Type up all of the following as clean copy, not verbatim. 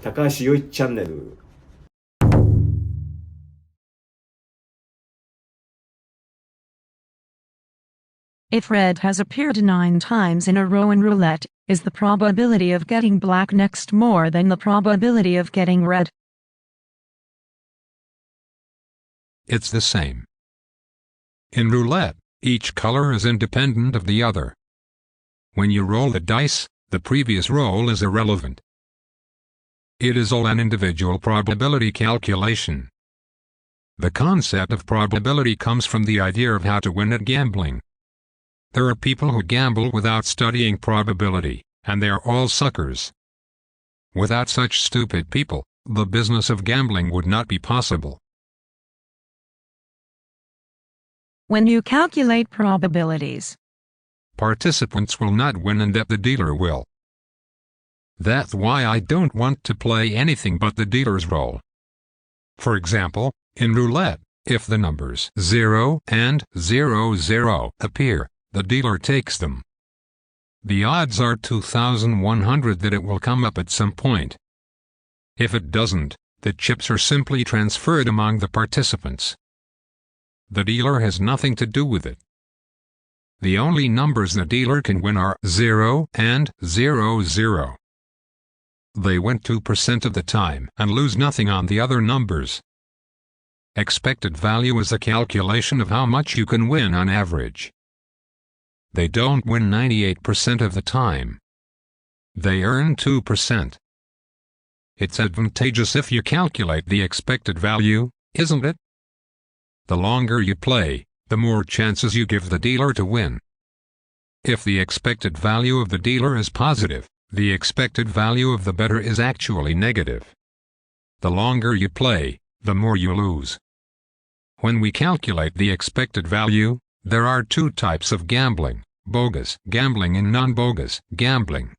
高橋よいチャンネル。If red has appeared 9 times in a row in roulette, is the probability of getting black next more than the probability of getting red? It's the same. In roulette, each color is independent of the other. When you roll the dice, the previous roll is irrelevant. It is all an individual probability calculation. The concept of probability comes from the idea of how to win at gambling. There are people who gamble without studying probability, and they are all suckers. Without such stupid people, the business of gambling would not be possible. When you calculate probabilities, participants will not win and that the dealer will. That's why I don't want to play anything but the dealer's roll. For example, in roulette, if the numbers 0 and 00 appear, the dealer takes them. The odds are 2,100 that it will come up at some point. If it doesn't, the chips are simply transferred among the participants. The dealer has nothing to do with it. The only numbers the dealer can win are 0 and 00. They win 2% of the time and lose nothing on the other numbers. Expected value is a calculation of how much you can win on average. They don't win 98% of the time. They earn 2%. It's advantageous if you calculate the expected value, isn't it? The longer you play, the more chances you give the dealer to win. If the expected value of the dealer is positive, the expected value of the bettor is actually negative. The longer you play, the more you lose. When we calculate the expected value, there are 2 types of gambling: bogus gambling and non-bogus gambling.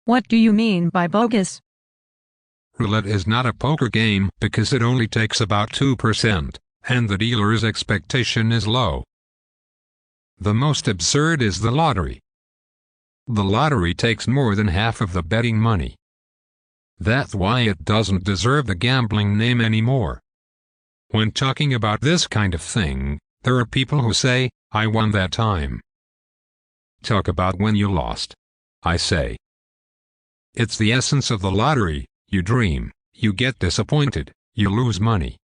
What do you mean by bogus? Roulette is not a poker game because it only takes about 2%, and the dealer's expectation is low. The most absurd is the lottery. The lottery takes more than half of the betting money. That's why it doesn't deserve the gambling name anymore. When talking about this kind of thing, there are people who say, "I won that time." Talk about when you lost. I say. It's the essence of the lottery. You dream, you get disappointed, you lose money.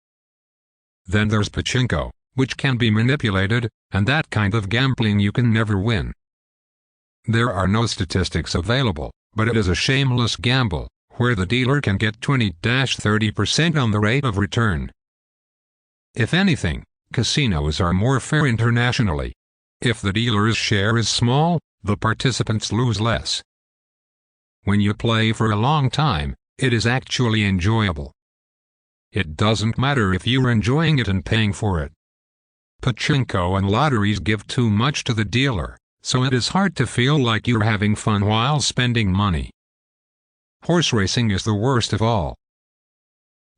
Then there's pachinko, which can be manipulated, and that kind of gambling you can never win. There are no statistics available, but it is a shameless gamble, where the dealer can get 20–30% on the rate of return. If anything, casinos are more fair internationally. If the dealer's share is small, the participants lose less. When you play for a long time, it is actually enjoyable. It doesn't matter if you're enjoying it and paying for it. Pachinko and lotteries give too much to the dealer, so it is hard to feel like you're having fun while spending money. Horse racing is the worst of all.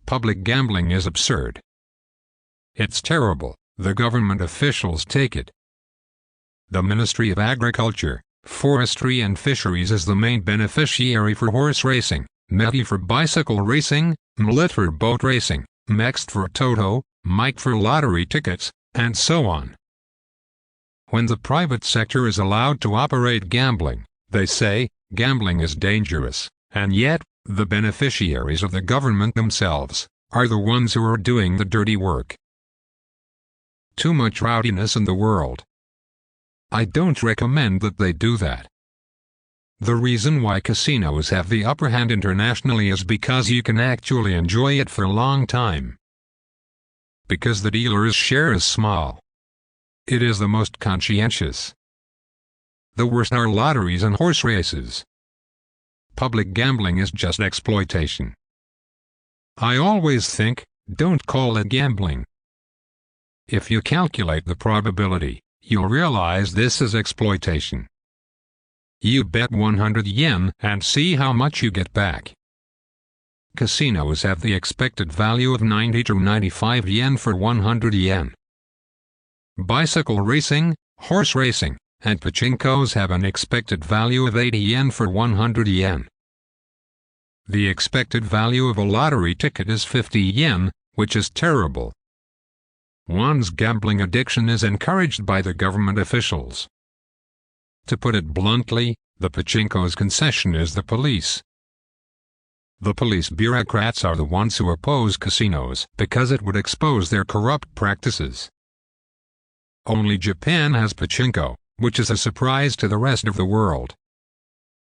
Public gambling is absurd. It's terrible. The government officials take it. The Ministry of Agriculture, Forestry and Fisheries is the main beneficiary for horse racing, METI for bicycle racing, MLIT for boat racing, MEXT for Toto, MIC for lottery tickets, and so on. When the private sector is allowed to operate gambling, they say, gambling is dangerous, and yet, the beneficiaries of the government themselves are the ones who are doing the dirty work. Too much rowdiness in the world. I don't recommend that they do that. The reason why casinos have the upper hand internationally is because you can actually enjoy it for a long time. Because the dealer's share is small. It is the most conscientious. The worst are lotteries and horse races. Public gambling is just exploitation. I always think, don't call it gambling. If you calculate the probability, you'll realize this is exploitation. You bet 100 yen and see how much you get back. Casinos have the expected value of 90 to 95 yen for 100 yen. Bicycle racing, horse racing, and pachinkos have an expected value of 80 yen for 100 yen. The expected value of a lottery ticket is 50 yen, which is terrible. One's gambling addiction is encouraged by the government officials. To put it bluntly, the pachinko's concession is the police. The police bureaucrats are the ones who oppose casinos because it would expose their corrupt practices. Only Japan has pachinko, which is a surprise to the rest of the world.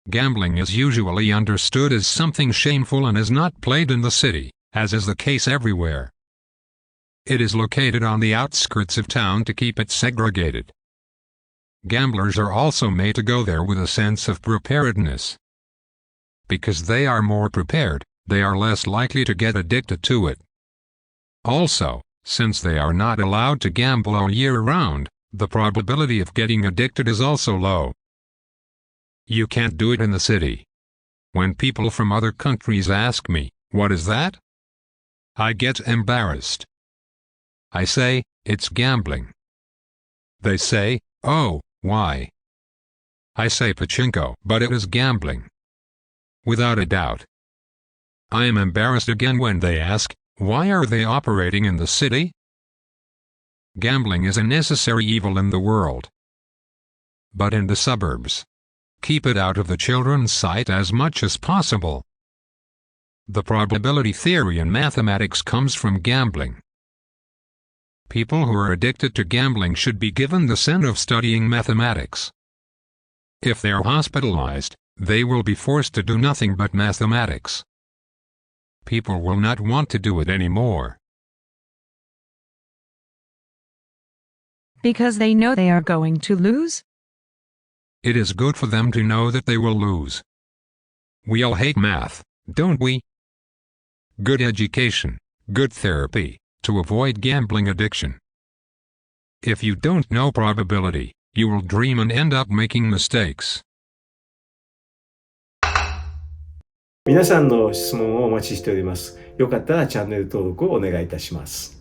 Gambling is usually understood as something shameful and is not played in the city, as is the case everywhere. It is located on the outskirts of town to keep it segregated. Gamblers are also made to go there with a sense of preparedness. Because they are more prepared, they are less likely to get addicted to it. Also, since they are not allowed to gamble all year round, the probability of getting addicted is also low. You can't do it in the city. When people from other countries ask me, "What is that?" I get embarrassed. I say, "It's gambling." They say, "Oh, why?" I say pachinko, but it is gambling. Without a doubt. I am embarrassed again when they ask, "Why are they operating in the city?" Gambling is a necessary evil in the world. But in the suburbs, keep it out of the children's sight as much as possible. The probability theory in mathematics comes from gambling. People who are addicted to gambling should be given the sin of studying mathematics. If they are hospitalized, they will be forced to do nothing but mathematics. People will not want to do it anymore. Because they know they are going to lose? It is good for them to know that they will lose. We all hate math, don't we? Good education, good therapy, to avoid gambling addiction. If you don't know probability, you will dream and end up making mistakes. 皆さんの質問をお待ちしております。よかったらチャンネル登録をお願いいたします。